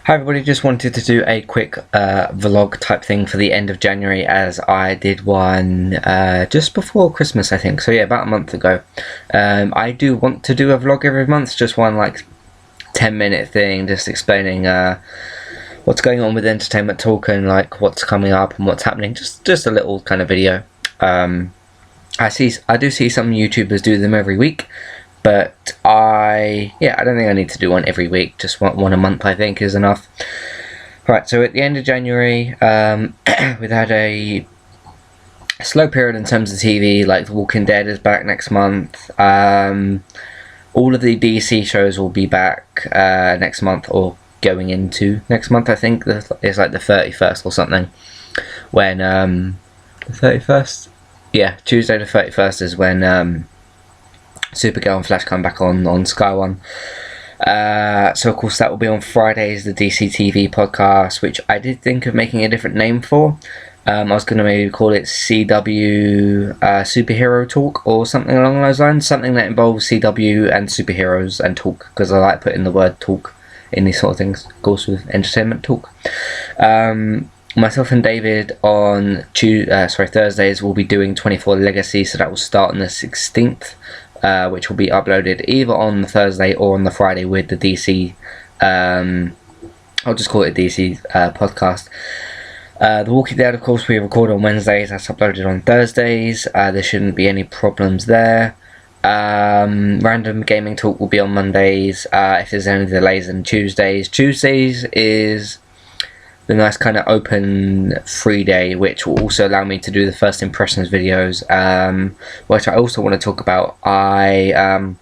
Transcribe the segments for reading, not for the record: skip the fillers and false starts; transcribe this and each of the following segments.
Hi everybody, just wanted to do a quick vlog type thing for the end of January, as I did one just before Christmas, I think. So yeah, about a month ago. I do want to do a vlog every month, just one like 10-minute thing, just explaining what's going on with Entertainment Talk and like what's coming up and what's happening. Just a little kind of video. I do see some YouTubers do them every week. But I don't think I need to do one every week. Just one a month, I think, is enough. Right, so at the end of January, we've had a slow period in terms of TV. Like The Walking Dead is back next month. All of the DC shows will be back next month, or going into next month. I think it's like the 31st or something. When the 31st, yeah, Tuesday the 31st is when Supergirl and Flash come back on Sky One. So of course that will be on Fridays, the DC TV podcast, which I did think of making a different name for. I was going to maybe call it CW Superhero Talk or something along those lines. Something that involves CW and superheroes and talk, because I like putting the word talk in these sort of things, of course, with Entertainment Talk. Myself and David on Thursdays will be doing 24 Legacy, so that will start on the 16th. Which will be uploaded either on the Thursday or on the Friday with the DC, I'll just call it a DC podcast. The Walking Dead, of course, we record on Wednesdays. That's uploaded on Thursdays. There shouldn't be any problems there. Random Gaming Talk will be on Mondays. If there's any delays, on Tuesdays. Tuesdays is the nice kind of open free day, which will also allow me to do the first impressions videos, which I also want to talk about. My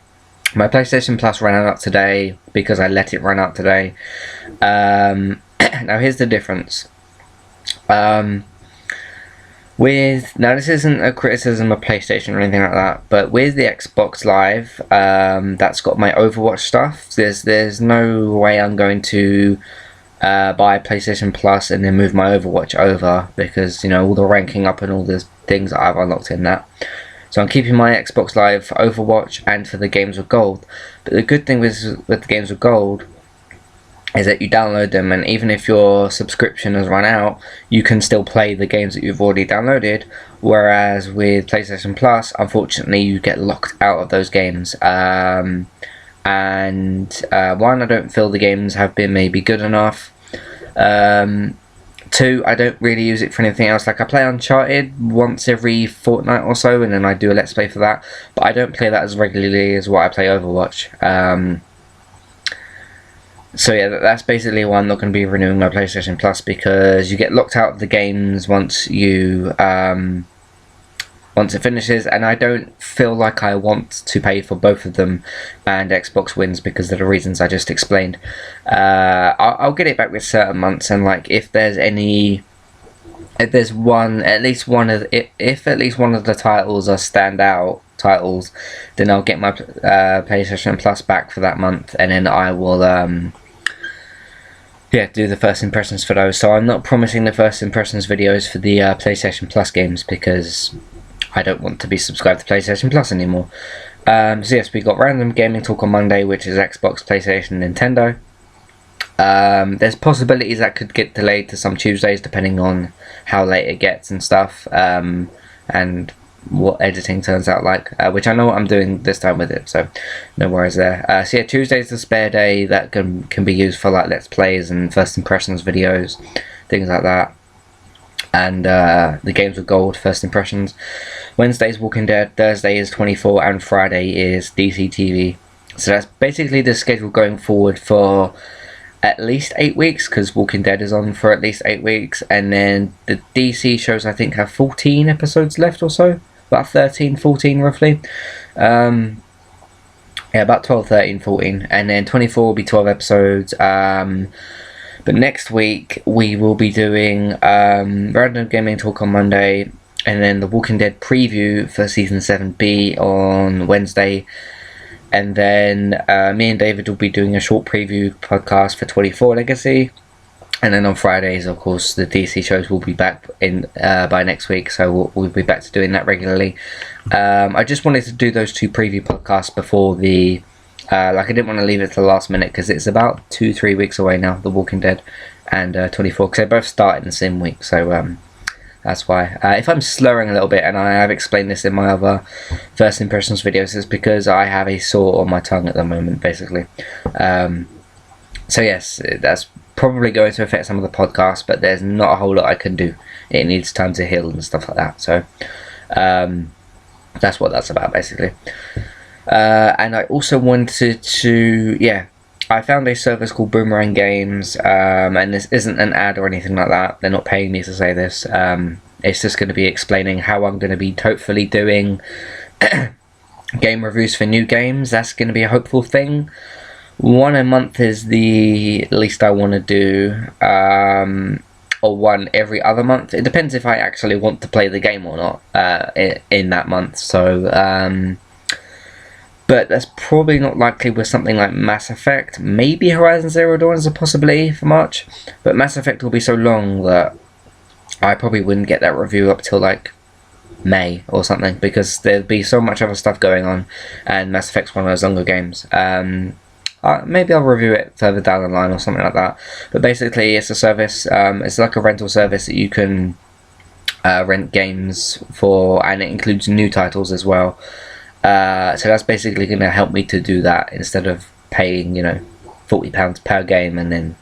PlayStation Plus ran out today because I let it run out today. Now here's the difference. Now this isn't a criticism of PlayStation or anything like that, but with the Xbox Live, that's got my Overwatch stuff. There's no way I'm going to buy PlayStation Plus and then move my Overwatch over, because you know all the ranking up and all the things that I've unlocked in that. So I'm keeping my Xbox Live for Overwatch and for the games with gold. But the good thing with the games with gold is that you download them, and even if your subscription has run out, you can still play the games that you've already downloaded. Whereas with PlayStation Plus, unfortunately, you get locked out of those games. One, I don't feel the games have been maybe good enough. Two, I don't really use it for anything else. Like I play Uncharted once every fortnight or so, and then I do a Let's Play for that. But I don't play that as regularly as what I play Overwatch. So yeah, that's basically why I'm not going to be renewing my PlayStation Plus, because you get locked out of the games once it finishes, and I don't feel like I want to pay for both of them, and Xbox wins because of the reasons I just explained. I'll get it back with certain months, and like if at least one of the titles are standout titles, then I'll get my PlayStation Plus back for that month, and then I will do the first impressions for those. So I'm not promising the first impressions videos for the PlayStation Plus games, because I don't want to be subscribed to PlayStation Plus anymore. So yes, we got Random Gaming Talk on Monday, which is Xbox, PlayStation, Nintendo. There's possibilities that could get delayed to some Tuesdays, depending on how late it gets and stuff, and what editing turns out like, which I know what I'm doing this time with it, so no worries there. So yeah, Tuesday's the spare day that can be used for like Let's Plays and first impressions videos, things like that. And the games with gold, first impressions. Wednesday's Walking Dead, Thursday is 24, and Friday is DC TV. So that's basically the schedule going forward for at least 8 weeks, because Walking Dead is on for at least 8 weeks, and then the DC shows I think have 14 episodes left or so, about 13, 14 roughly. Yeah, about 12, 13, 14, and then 24 will be 12 episodes. But next week we will be doing Random Gaming Talk on Monday, and then the Walking Dead preview for Season 7B on Wednesday. And then me and David will be doing a short preview podcast for 24 Legacy. And then on Fridays, of course, the DC shows will be back by next week, so we'll be back to doing that regularly. I just wanted to do those two preview podcasts before the Like, I didn't want to leave it to the last minute because it's about 2-3 weeks away now, The Walking Dead and 24, because they both start in the same week, so that's why. If I'm slurring a little bit, and I have explained this in my other first impressions videos, it's because I have a sore on my tongue at the moment, basically. So yes, that's probably going to affect some of the podcasts, but there's not a whole lot I can do. It needs time to heal and stuff like that, so that's what that's about, basically. And I also wanted to, I found a service called Boomerang Games, and this isn't an ad or anything like that. They're not paying me to say this. It's just going to be explaining how I'm going to be hopefully doing game reviews for new games. That's going to be a hopeful thing. One a month is the least I want to do, or one every other month. It depends if I actually want to play the game or not in that month. So, but that's probably not likely with something like Mass Effect. Maybe Horizon Zero Dawn is a possibility for March, but Mass Effect will be so long that I probably wouldn't get that review up till like May or something, because there'd be so much other stuff going on, and Mass Effect's one of those longer games. Maybe I'll review it further down the line or something like that. But basically, it's a service. It's like a rental service that you can rent games for, and it includes new titles as well. So that's basically going to help me to do that instead of paying, £40 per game and then,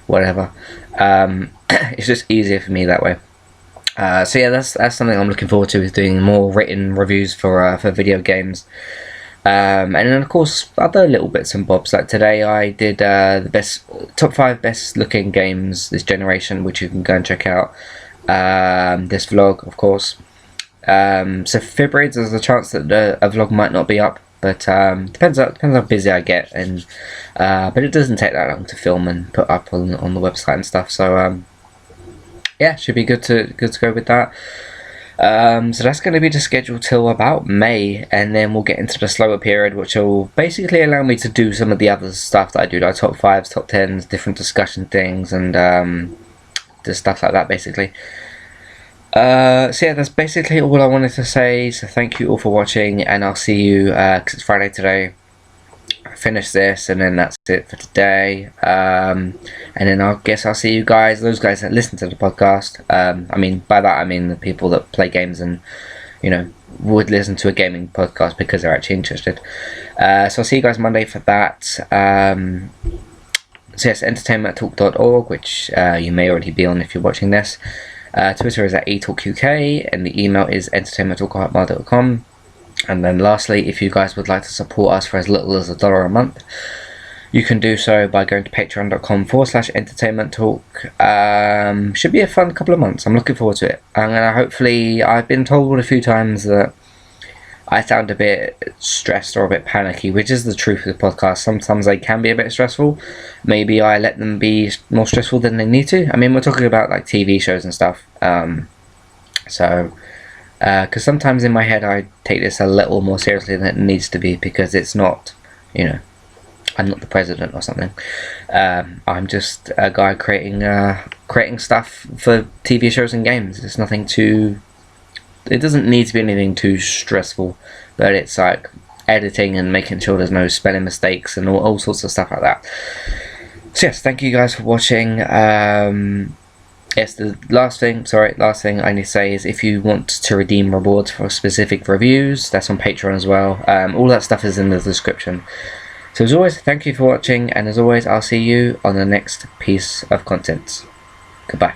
whatever. It's just easier for me that way. So yeah, that's something I'm looking forward to, is doing more written reviews for video games. And then of course other little bits and bobs. Like today I did the top 5 best looking games this generation, which you can go and check out. This vlog, of course. So February, there's a chance that a vlog might not be up, but depends how busy I get, and but it doesn't take that long to film and put up on the website and stuff. So yeah, should be good to go with that. So that's going to be the schedule till about May, and then we'll get into the slower period, which will basically allow me to do some of the other stuff that I do, like top 5s, top 10s, different discussion things, and just stuff like that, basically. So yeah, that's basically all I wanted to say. So thank you all for watching, and I'll see you, because it's Friday today. I finish this, and then that's it for today. And then I'll see you guys, those guys that listen to the podcast. I mean, by that I mean the people that play games and, would listen to a gaming podcast because they're actually interested. So I'll see you guys Monday for that. So yes, entertainmenttalk.org, which you may already be on if you're watching this. Twitter is at eTalkUK, and the email is entertainmenttalk@hotmail.com. And then lastly, if you guys would like to support us for as little as $1 a month, you can do so by going to patreon.com/entertainmenttalk. Should be a fun couple of months. I'm looking forward to it. I've been told a few times that I sound a bit stressed or a bit panicky, which is the truth of the podcast. Sometimes they can be a bit stressful. Maybe I let them be more stressful than they need to. I mean, we're talking about like TV shows and stuff. Because sometimes in my head I take this a little more seriously than it needs to be, because it's not, I'm not the president or something. I'm just a guy creating stuff for TV shows and games. It's nothing too... It doesn't need to be anything too stressful, but it's like editing and making sure there's no spelling mistakes and all sorts of stuff like that. So yes, thank you guys for watching. Yes, the last thing I need to say is, if you want to redeem rewards for specific reviews, that's on Patreon as well. All that stuff is in the description. So as always, thank you for watching, and as always, I'll see you on the next piece of content. Goodbye.